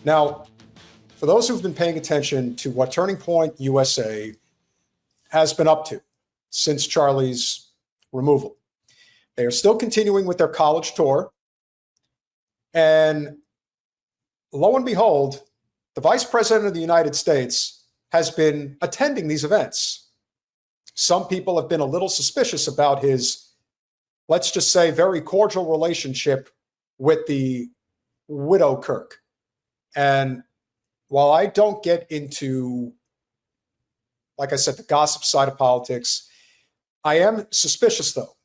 Now, for those who've been paying attention to what Turning Point USA has been up to since Charlie's removal, they are still continuing with their college tour. And lo and behold, the Vice President of the United States has been attending these events. Some people have been a little suspicious about his, let's just say, very cordial relationship with the widow Kirk. And while I don't get into, like I said, the gossip side of politics, I am suspicious, though,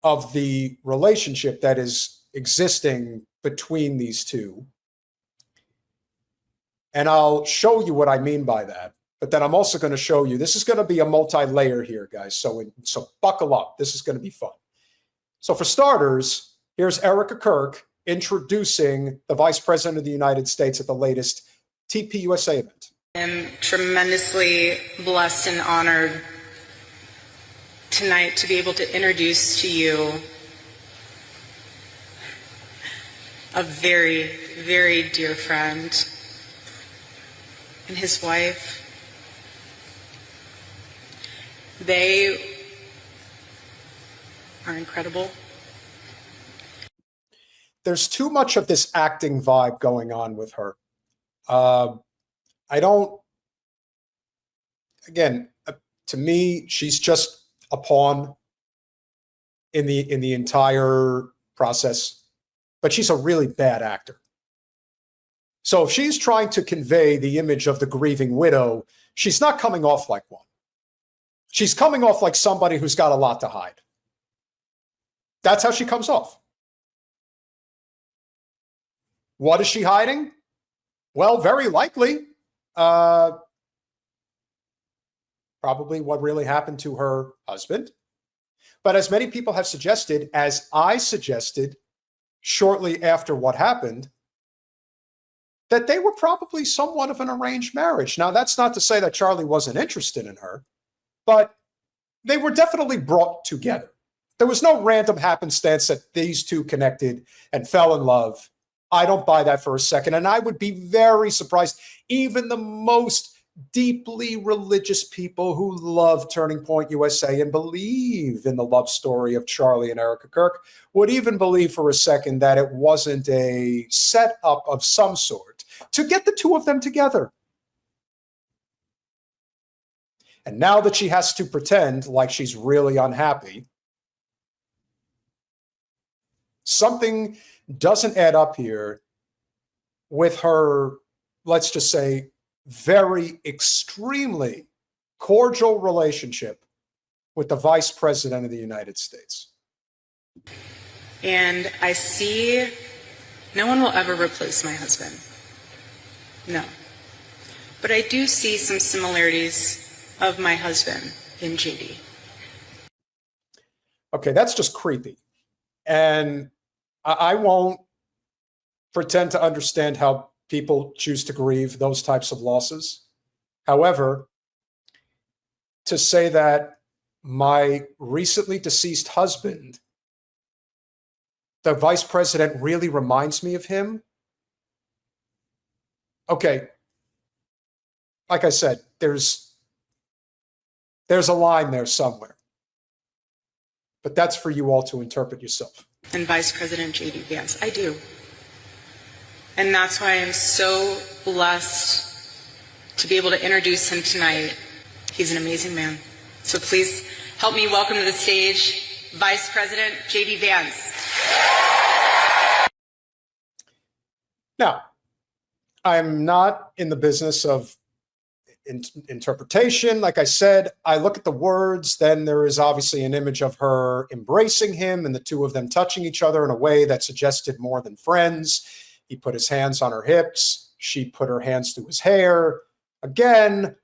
of the relationship that is existing between these two. And I'll show you what I mean by that. But then I'm also going to show you, this is going to be a multi-layer here, guys. So buckle up. This is going to be fun. So for starters, here's Erika Kirk introducing the Vice President of the United States at the latest TPUSA event. I'm tremendously blessed and honored tonight to be able to introduce to you a very, very dear friend and his wife. They are incredible. There's too much of this acting vibe going on with her. To me, she's just a pawn in the entire process, but she's a really bad actor. So if she's trying to convey the image of the grieving widow, she's not coming off like one. She's coming off like somebody who's got a lot to hide. That's how she comes off. What is she hiding? Well, very likely, probably what really happened to her husband. But as many people have suggested, as I suggested shortly after what happened, that they were probably somewhat of an arranged marriage. Now, that's not to say that Charlie wasn't interested in her, but they were definitely brought together. There was no random happenstance that these two connected and fell in love. I don't buy that for a second. And I would be very surprised. Even the most deeply religious people who love Turning Point USA and believe in the love story of Charlie and Erika Kirk would even believe for a second that it wasn't a setup of some sort to get the two of them together. And now that she has to pretend like she's really unhappy, something doesn't add up here with her, let's just say, very extremely cordial relationship with the Vice President of the United States. And I see no one will ever replace my husband. No. But I do see some similarities of my husband in JD. Okay, that's just creepy. And I won't pretend to understand how people choose to grieve those types of losses. However, to say that my recently deceased husband, the Vice President, really reminds me of him. Okay, like I said, there's a line there somewhere. But that's for you all to interpret yourself. And Vice President JD Vance, I do. And that's why I'm so blessed to be able to introduce him tonight. He's an amazing man. So please help me welcome to the stage Vice President JD Vance. Now, I'm not in the business of interpretation. Like I said, I look at the words, then there is obviously an image of her embracing him and the two of them touching each other in a way that suggested more than friends. He put his hands on her hips. She put her hands through his hair. Again,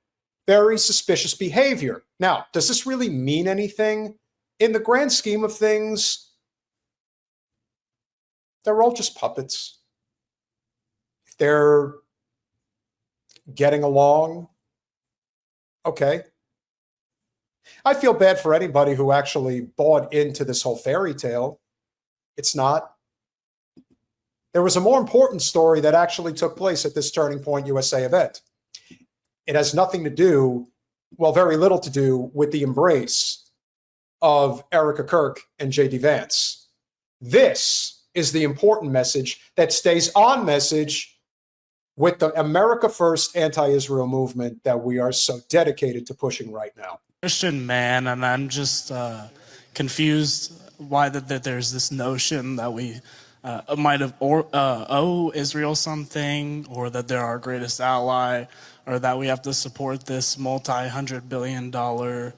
very suspicious behavior. Now, does this really mean anything? In the grand scheme of things, they're all just puppets. They're getting along. Okay. I feel bad for anybody who actually bought into this whole fairy tale. It's not. There was a more important story that actually took place at this Turning Point USA event. It has nothing to do, well, very little to do with the embrace of Erika Kirk and JD Vance. This is the important message that stays on message with the America First anti-Israel movement that we are so dedicated to pushing right now. Christian man, and I'm just confused why that there's this notion that we might have owe Israel something, or that they're our greatest ally, or that we have to support this multi-hundred-billion-dollar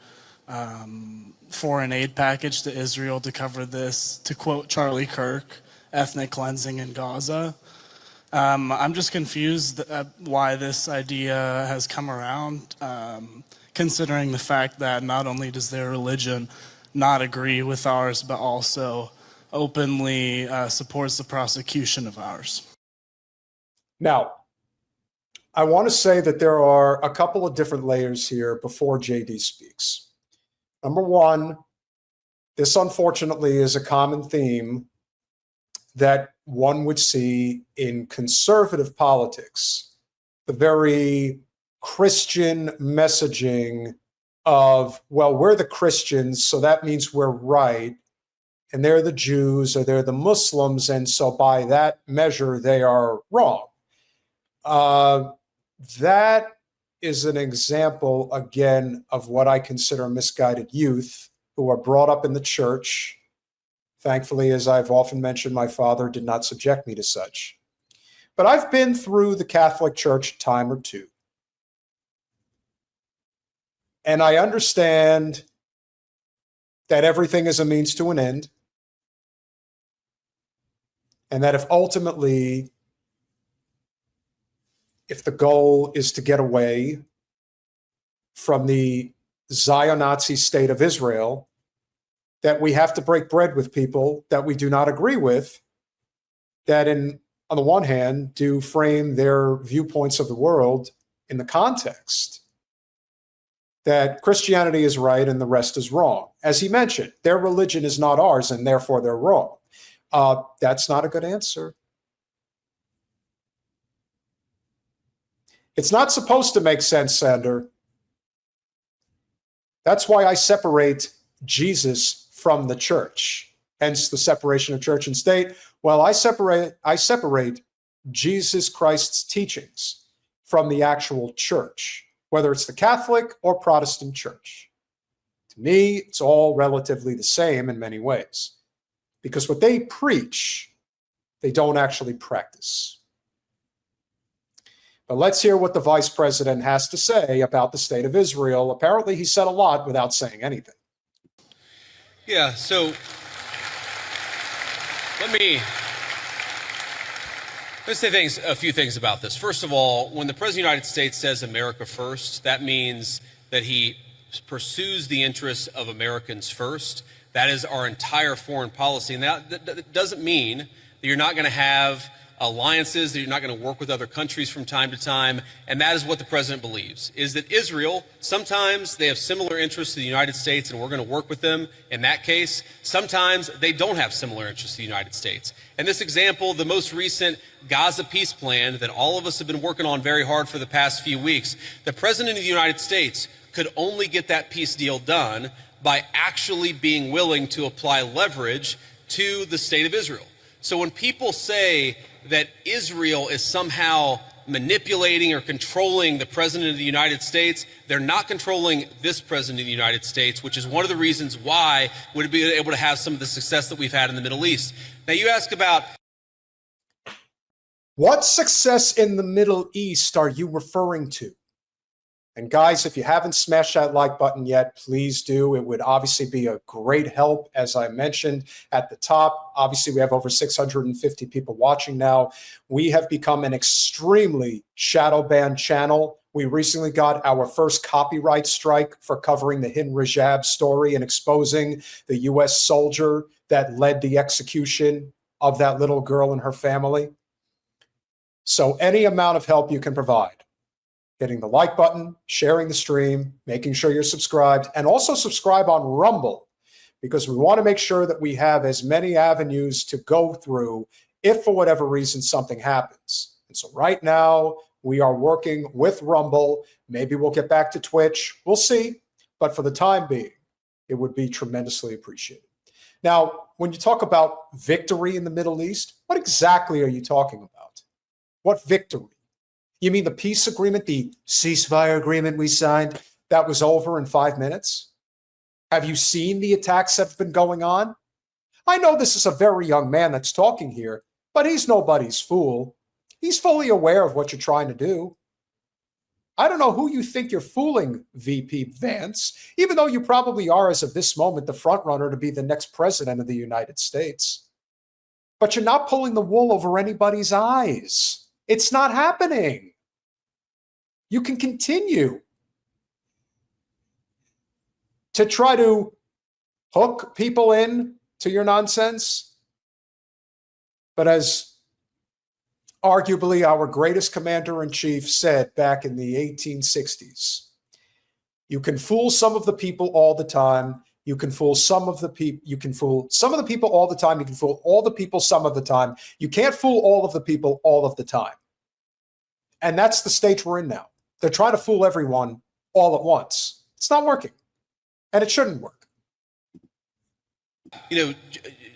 foreign aid package to Israel to cover this, to quote Charlie Kirk, ethnic cleansing in Gaza. I'm just confused why this idea has come around, considering the fact that not only does their religion not agree with ours, but also openly supports the prosecution of ours. Now, I want to say that there are a couple of different layers here before JD speaks. Number one, this unfortunately is a common theme that one would see in conservative politics, the very Christian messaging of, well, we're the Christians, so that means we're right, and they're the Jews or they're the Muslims, and so by that measure, they are wrong. That is an example, again, of what I consider misguided youth who are brought up in the church. Thankfully, as I've often mentioned, my father did not subject me to such. But I've been through the Catholic Church a time or two. And I understand that everything is a means to an end. And that if ultimately, if the goal is to get away from the Zionazi state of Israel, that we have to break bread with people that we do not agree with, that on the one hand, do frame their viewpoints of the world in the context that Christianity is right and the rest is wrong. As he mentioned, their religion is not ours and therefore they're wrong. That's not a good answer. It's not supposed to make sense, Sander. That's why I separate Jesus from the church, hence the separation of church and state. Well, I separate Jesus Christ's teachings from the actual church, whether it's the Catholic or Protestant church. To me, it's all relatively the same in many ways, because what they preach, they don't actually practice. But let's hear what the vice president has to say about the state of Israel. Apparently, he said a lot without saying anything. Yeah, so let's say a few things about this. First of all, when the President of the United States says America first, that means that he pursues the interests of Americans first. That is our entire foreign policy. And that doesn't mean that you're not going to have alliances, that you're not going to work with other countries from time to time. And that is what the president believes, is that Israel, sometimes they have similar interests to the United States and we're going to work with them in that case. Sometimes they don't have similar interests to the United States. And this example, the most recent Gaza peace plan that all of us have been working on very hard for the past few weeks, the president of the United States could only get that peace deal done by actually being willing to apply leverage to the state of Israel. So when people say that Israel is somehow manipulating or controlling the president of the United States, they're not controlling this president of the United States, which is one of the reasons why we'd be able to have some of the success that we've had in the Middle East. Now, you ask about what success in the Middle East are you referring to? And guys, if you haven't smashed that like button yet, please do. It would obviously be a great help, as I mentioned at the top. Obviously, we have over 650 people watching now. We have become an extremely shadow banned channel. We recently got our first copyright strike for covering the Hind Rajab story and exposing the U.S. soldier that led the execution of that little girl and her family. So any amount of help you can provide, hitting the like button, sharing the stream, making sure you're subscribed, and also subscribe on Rumble, because we want to make sure that we have as many avenues to go through if for whatever reason something happens. And so right now we are working with Rumble. Maybe we'll get back to Twitch. We'll see. But for the time being, it would be tremendously appreciated. Now, when you talk about victory in the Middle East, what exactly are you talking about? What victory? You mean the peace agreement, the ceasefire agreement we signed that was over in 5 minutes? Have you seen the attacks that have been going on? I know this is a very young man that's talking here, but he's nobody's fool. He's fully aware of what you're trying to do. I don't know who you think you're fooling, VP Vance, even though you probably are, as of this moment, the front runner to be the next president of the United States. But you're not pulling the wool over anybody's eyes. It's not happening. You can continue to try to hook people in to your nonsense. But as arguably our greatest commander-in-chief said back in the 1860s, you can fool some of the people all the time. You can fool some of the people. You can fool some of the people all the time. You can fool all the people some of the time. You can't fool all of the people all of the time. And that's the stage we're in now. They're trying to fool everyone all at once. It's not working. And it shouldn't work. You know,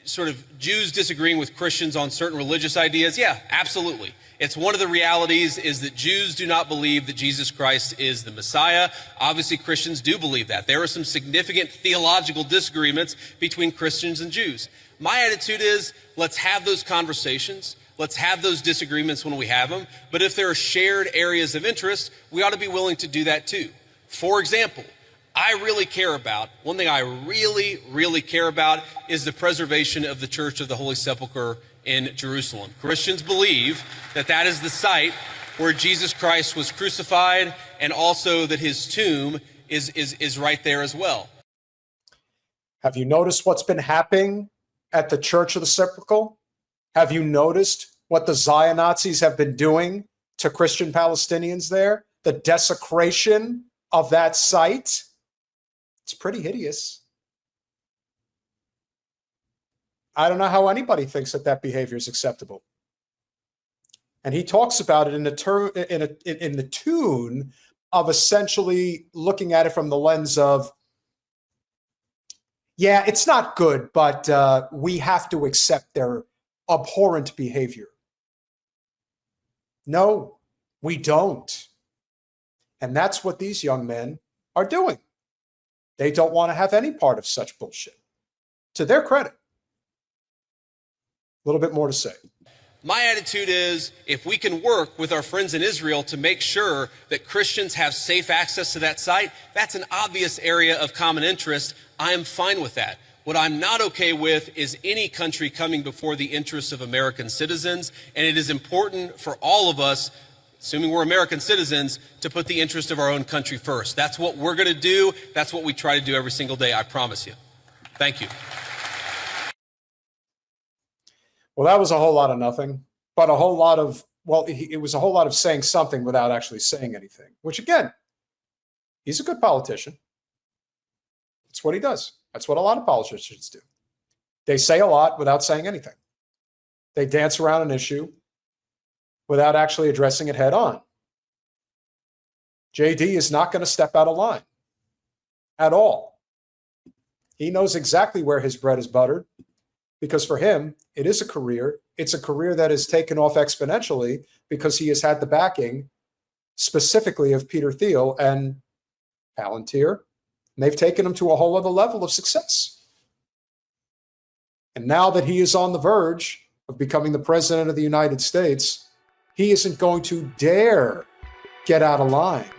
sort of Jews disagreeing with Christians on certain religious ideas. Yeah, absolutely. It's one of the realities is that Jews do not believe that Jesus Christ is the Messiah. Obviously, Christians do believe that. There are some significant theological disagreements between Christians and Jews. My attitude is, let's have those conversations. Let's have those disagreements when we have them. But if there are shared areas of interest, we ought to be willing to do that too. For example, one thing I really care about is the preservation of the Church of the Holy Sepulchre in Jerusalem. Christians believe that that is the site where Jesus Christ was crucified, and also that his tomb is right there as well. Have you noticed what's been happening at the Church of the Sepulchre? Have you noticed what the Zion Nazis have been doing to Christian Palestinians there? The desecration of that site? It's pretty hideous. I don't know how anybody thinks that that behavior is acceptable. And he talks about it in the tune of essentially looking at it from the lens of, yeah, it's not good, but we have to accept their abhorrent behavior. No, we don't. And that's what these young men are doing. They don't want to have any part of such bullshit. To their credit. A little bit more to say. My attitude is, if we can work with our friends in Israel to make sure that Christians have safe access to that site, that's an obvious area of common interest. I am fine with that. What I'm not okay with is any country coming before the interests of American citizens, and it is important for all of us, assuming we're American citizens, to put the interest of our own country first. That's what we're going to do. That's what we try to do every single day, I promise you. Thank you. Well, that was a whole lot of nothing, but a whole lot of, well, it was a whole lot of saying something without actually saying anything, which again, he's a good politician. That's what he does. That's what a lot of politicians do. They say a lot without saying anything. They dance around an issue without actually addressing it head on. JD is not going to step out of line at all. He knows exactly where his bread is buttered, because for him, it is a career. It's a career that has taken off exponentially because he has had the backing specifically of Peter Thiel and Palantir, and they've taken him to a whole other level of success. And now that he is on the verge of becoming the president of the United States, he isn't going to dare get out of line.